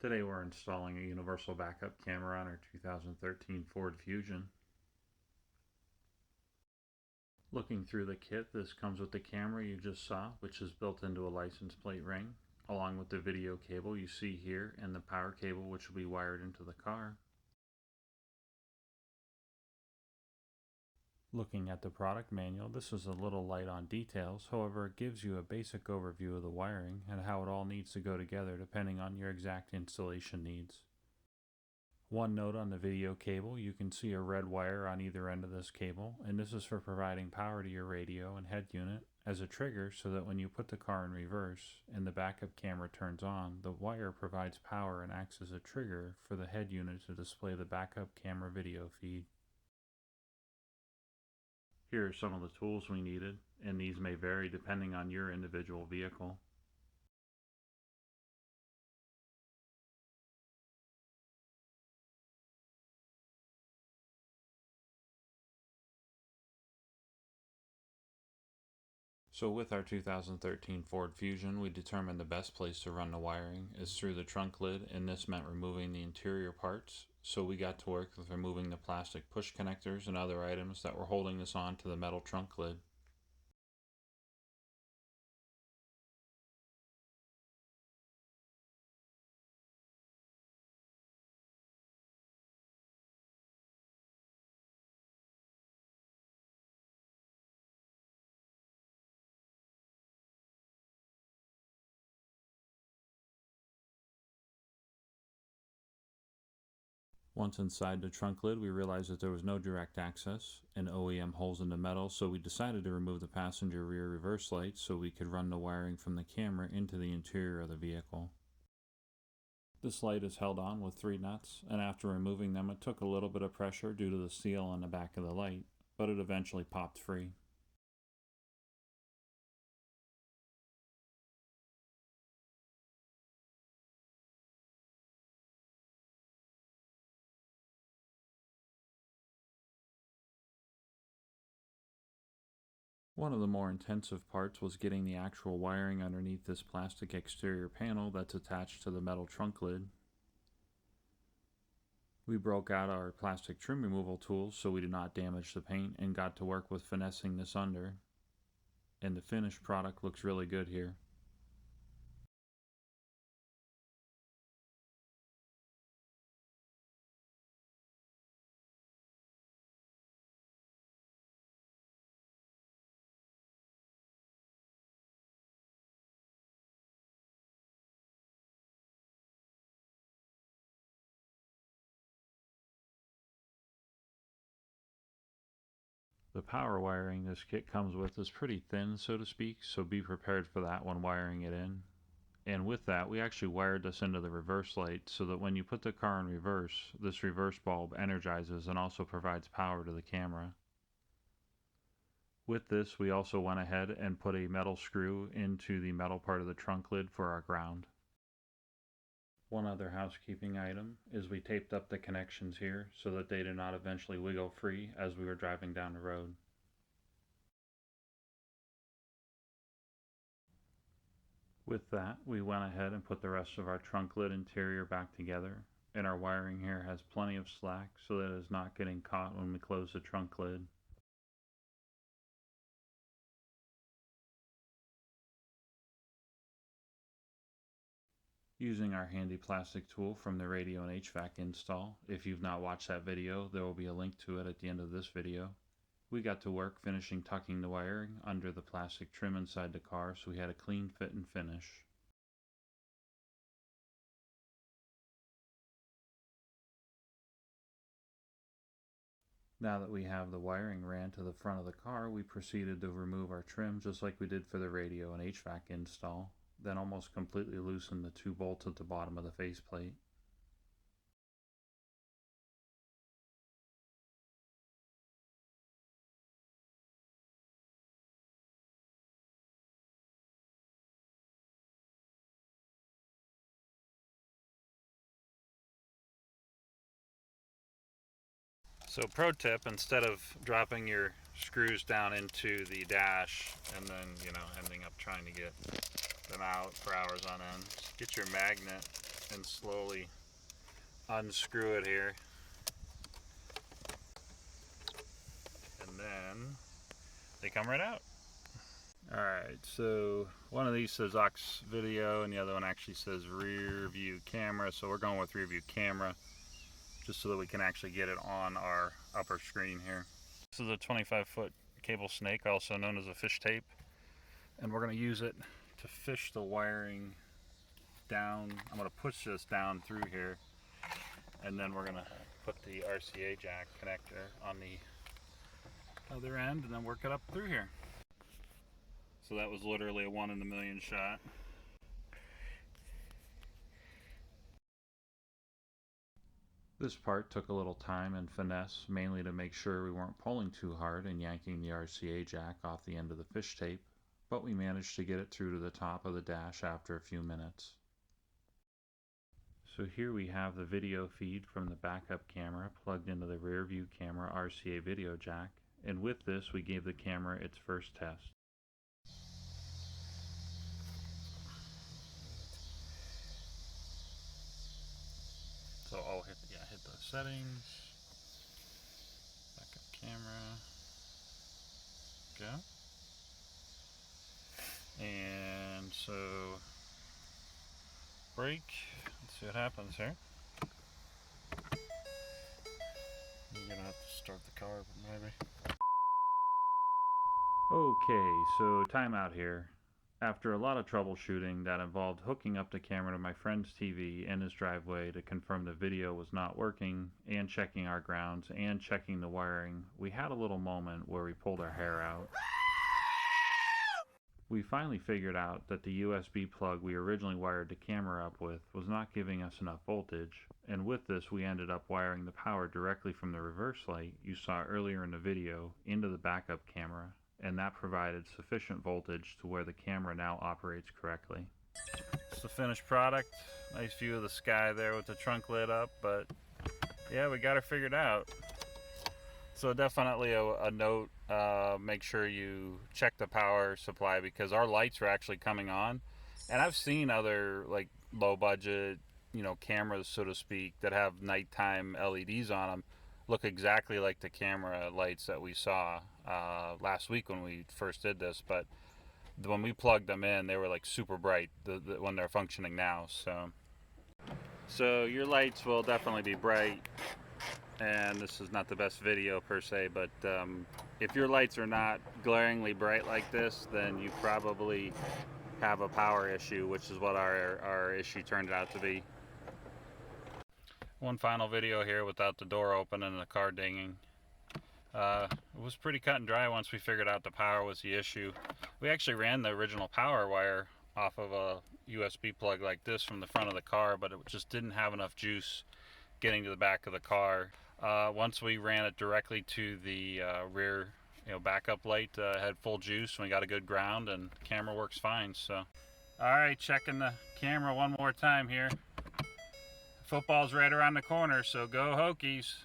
Today we're installing a universal backup camera on our 2013 Ford Fusion. Looking through the kit, this comes with the camera you just saw, which is built into a license plate ring, along with the video cable you see here and the power cable which will be wired into the car. Looking at the product manual, this is a little light on details, however it gives you a basic overview of the wiring and how it all needs to go together depending on your exact installation needs. One note on the video cable, you can see a red wire on either end of this cable, and this is for providing power to your radio and head unit as a trigger so that when you put the car in reverse and the backup camera turns on, the wire provides power and acts as a trigger for the head unit to display the backup camera video feed. Here are some of the tools we needed, and these may vary depending on your individual vehicle. So with our 2013 Ford Fusion, we determined the best place to run the wiring is through the trunk lid, and this meant removing the interior parts. So we got to work with removing the plastic push connectors and other items that were holding this on to the metal trunk lid. Once inside the trunk lid, we realized that there was no direct access and OEM holes in the metal, so we decided to remove the passenger rear reverse light so we could run the wiring from the camera into the interior of the vehicle. This light is held on with 3 nuts, and after removing them it took a little bit of pressure due to the seal on the back of the light, but it eventually popped free. One of the more intensive parts was getting the actual wiring underneath this plastic exterior panel that's attached to the metal trunk lid. We broke out our plastic trim removal tools so we did not damage the paint and got to work with finessing this under. And the finished product looks really good here. The power wiring this kit comes with is pretty thin, so to speak, so be prepared for that when wiring it in. And with that, we actually wired this into the reverse light so that when you put the car in reverse, this reverse bulb energizes and also provides power to the camera. With this, we also went ahead and put a metal screw into the metal part of the trunk lid for our ground. One other housekeeping item is we taped up the connections here so that they did not eventually wiggle free as we were driving down the road. With that, we went ahead and put the rest of our trunk lid interior back together, and our wiring here has plenty of slack so that it is not getting caught when we close the trunk lid. Using our handy plastic tool from the radio and HVAC install, if you've not watched that video, there will be a link to it at the end of this video. We got to work finishing tucking the wiring under the plastic trim inside the car so we had a clean fit and finish. Now that we have the wiring ran to the front of the car, we proceeded to remove our trim just like we did for the radio and HVAC install, then almost completely loosen the 2 bolts at the bottom of the faceplate. So pro tip, instead of dropping your screws down into the dash and then, ending up trying to get them out for hours on end. Just get your magnet and slowly unscrew it here. And then they come right out. Alright, so one of these says aux video and the other one actually says rear view camera, so we're going with rear view camera just so that we can actually get it on our upper screen here. This is a 25-foot cable snake, also known as a fish tape, and we're going to use it to fish the wiring down. I'm going to push this down through here, and then we're going to put the RCA jack connector on the other end and then work it up through here. So that was literally a 1 in a million shot. This part took a little time and finesse, mainly to make sure we weren't pulling too hard and yanking the RCA jack off the end of the fish tape, but we managed to get it through to the top of the dash after a few minutes. So here we have the video feed from the backup camera plugged into the rear view camera RCA video jack, and with this we gave the camera its first test. So I'll hit the settings, backup camera, go. And so brake, let's see what happens here. You're gonna have to start the car, maybe. Okay, so timeout here. After a lot of troubleshooting that involved hooking up the camera to my friend's TV in his driveway to confirm the video was not working, and checking our grounds, and checking the wiring, we had a little moment where we pulled our hair out. We finally figured out that the USB plug we originally wired the camera up with was not giving us enough voltage, and with this we ended up wiring the power directly from the reverse light you saw earlier in the video into the backup camera, and that provided sufficient voltage to where the camera now operates correctly. It's the finished product. Nice view of the sky there with the trunk lit up, but yeah, we got her figured out. So definitely a note, make sure you check the power supply, because our lights are actually coming on, and I've seen other like low budget, cameras, so to speak, that have nighttime LEDs on them look exactly like the camera lights that we saw last week when we first did this, but when we plugged them in, they were like super bright when they're functioning now. So your lights will definitely be bright, and this is not the best video per se, but if your lights are not glaringly bright like this, then you probably have a power issue, which is what our issue turned out to be. One final video here without the door open and the car dinging. It was pretty cut and dry once we figured out the power was the issue. We actually ran the original power wire off of a USB plug like this from the front of the car, but it just didn't have enough juice getting to the back of the car. Once we ran it directly to the rear backup light, had full juice, and we got a good ground, and the camera works fine. So, alright, checking the camera one more time here. Football's right around the corner, so go Hokies.